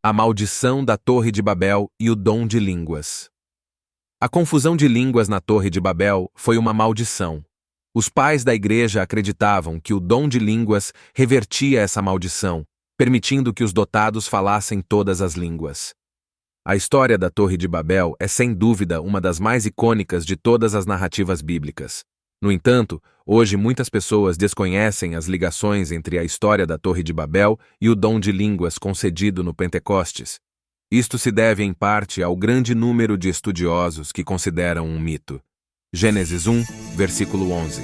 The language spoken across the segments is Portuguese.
A maldição da Torre de Babel e o dom de línguas. A confusão de línguas na Torre de Babel foi uma maldição. Os pais da igreja acreditavam que o dom de línguas revertia essa maldição, permitindo que os dotados falassem todas as línguas. A história da Torre de Babel é sem dúvida uma das mais icônicas de todas as narrativas bíblicas. No entanto, hoje muitas pessoas desconhecem as ligações entre a história da Torre de Babel e o dom de línguas concedido no Pentecostes. Isto se deve em parte ao grande número de estudiosos que consideram um mito. Gênesis 1, versículo 11.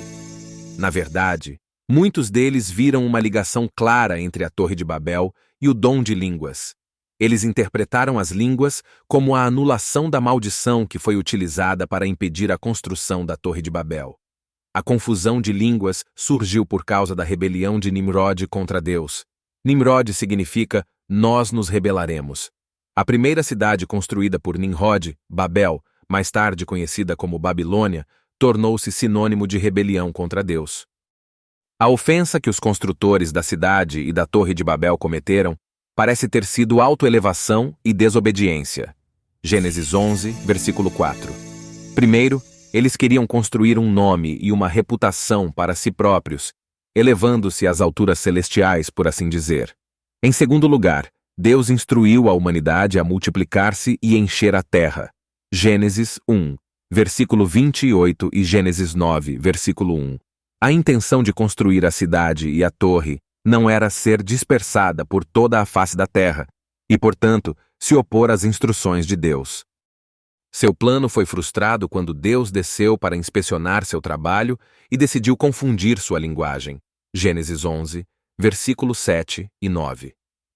Na verdade, muitos deles viram uma ligação clara entre a Torre de Babel e o dom de línguas. Eles interpretaram as línguas como a anulação da maldição que foi utilizada para impedir a construção da Torre de Babel. A confusão de línguas surgiu por causa da rebelião de Nimrod contra Deus. Nimrod significa nós nos rebelaremos. A primeira cidade construída por Nimrod, Babel, mais tarde conhecida como Babilônia, tornou-se sinônimo de rebelião contra Deus. A ofensa que os construtores da cidade e da Torre de Babel cometeram parece ter sido autoelevação e desobediência. Gênesis 11, versículo 4. Primeiro, eles queriam construir um nome e uma reputação para si próprios, elevando-se às alturas celestiais, por assim dizer. Em segundo lugar, Deus instruiu a humanidade a multiplicar-se e encher a terra. Gênesis 1, versículo 28 e Gênesis 9, versículo 1. A intenção de construir a cidade e a torre não era ser dispersada por toda a face da terra e, portanto, se opor às instruções de Deus. Seu plano foi frustrado quando Deus desceu para inspecionar seu trabalho e decidiu confundir sua linguagem. Gênesis 11, versículos 7 e 9.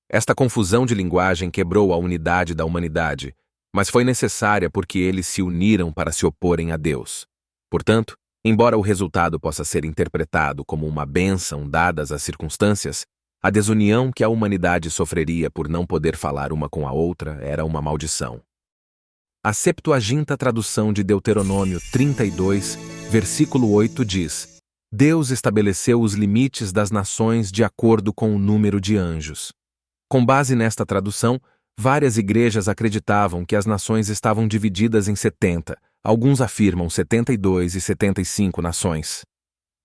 Esta confusão de linguagem quebrou a unidade da humanidade, mas foi necessária porque eles se uniram para se oporem a Deus. Portanto, embora o resultado possa ser interpretado como uma bênção dadas as circunstâncias, a desunião que a humanidade sofreria por não poder falar uma com a outra era uma maldição. A Septuaginta tradução de Deuteronômio 32, versículo 8 diz: Deus estabeleceu os limites das nações de acordo com o número de anjos. Com base nesta tradução, várias igrejas acreditavam que as nações estavam divididas em 70, alguns afirmam 72 e 75 nações.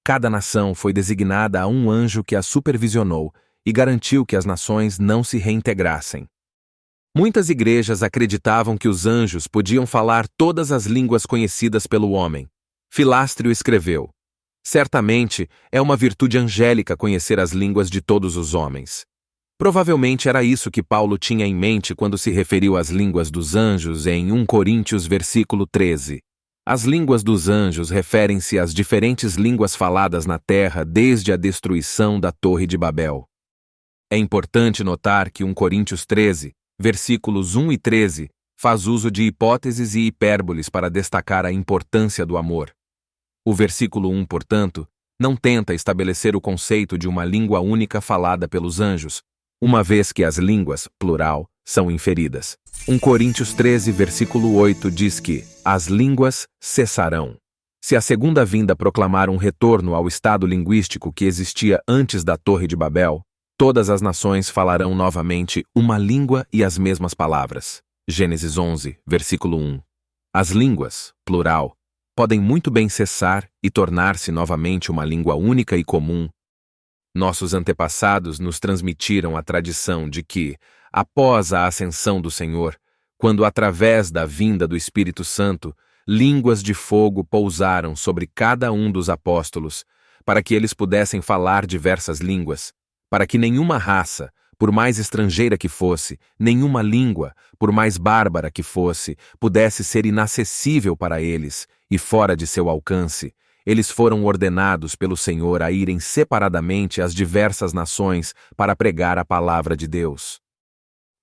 Cada nação foi designada a um anjo que a supervisionou e garantiu que as nações não se reintegrassem. Muitas igrejas acreditavam que os anjos podiam falar todas as línguas conhecidas pelo homem. Filástrio escreveu: certamente é uma virtude angélica conhecer as línguas de todos os homens. Provavelmente era isso que Paulo tinha em mente quando se referiu às línguas dos anjos em 1 Coríntios versículo 13. As línguas dos anjos referem-se às diferentes línguas faladas na terra desde a destruição da Torre de Babel. É importante notar que 1 Coríntios 13, versículos 1 e 13, faz uso de hipóteses e hipérboles para destacar a importância do amor. O versículo 1, portanto, não tenta estabelecer o conceito de uma língua única falada pelos anjos, uma vez que as línguas, plural, são inferidas. 1 Coríntios 13, versículo 8 diz que as línguas cessarão. Se a segunda vinda proclamar um retorno ao estado linguístico que existia antes da Torre de Babel, todas as nações falarão novamente uma língua e as mesmas palavras. Gênesis 11, versículo 1. As línguas, plural, podem muito bem cessar e tornar-se novamente uma língua única e comum. Nossos antepassados nos transmitiram a tradição de que, após a ascensão do Senhor, quando através da vinda do Espírito Santo, línguas de fogo pousaram sobre cada um dos apóstolos, para que eles pudessem falar diversas línguas, para que nenhuma raça, por mais estrangeira que fosse, nenhuma língua, por mais bárbara que fosse, pudesse ser inacessível para eles e fora de seu alcance. Eles foram ordenados pelo Senhor a irem separadamente às diversas nações para pregar a palavra de Deus.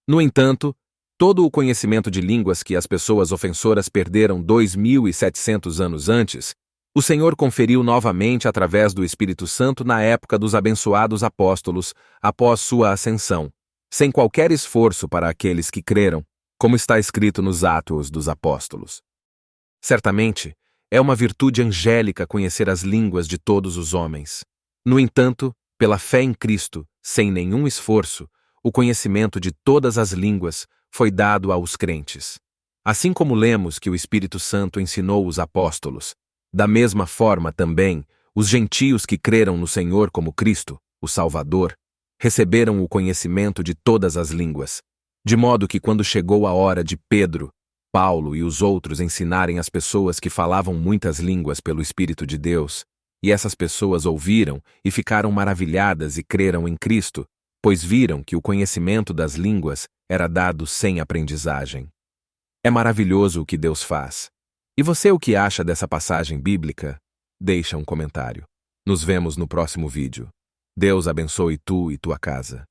No entanto, todo o conhecimento de línguas que as pessoas ofensoras perderam 2.700 anos antes, o Senhor conferiu novamente através do Espírito Santo na época dos abençoados apóstolos, após sua ascensão, sem qualquer esforço para aqueles que creram, como está escrito nos Atos dos Apóstolos. Certamente, é uma virtude angélica conhecer as línguas de todos os homens. No entanto, pela fé em Cristo, sem nenhum esforço, o conhecimento de todas as línguas foi dado aos crentes. Assim como lemos que o Espírito Santo ensinou os apóstolos, da mesma forma também, os gentios que creram no Senhor como Cristo, o Salvador, receberam o conhecimento de todas as línguas, de modo que quando chegou a hora de Pedro, Paulo e os outros ensinarem as pessoas que falavam muitas línguas pelo Espírito de Deus, e essas pessoas ouviram e ficaram maravilhadas e creram em Cristo, pois viram que o conhecimento das línguas era dado sem aprendizagem. É maravilhoso o que Deus faz. E você o que acha dessa passagem bíblica? Deixa um comentário. Nos vemos no próximo vídeo. Deus abençoe tu e tua casa.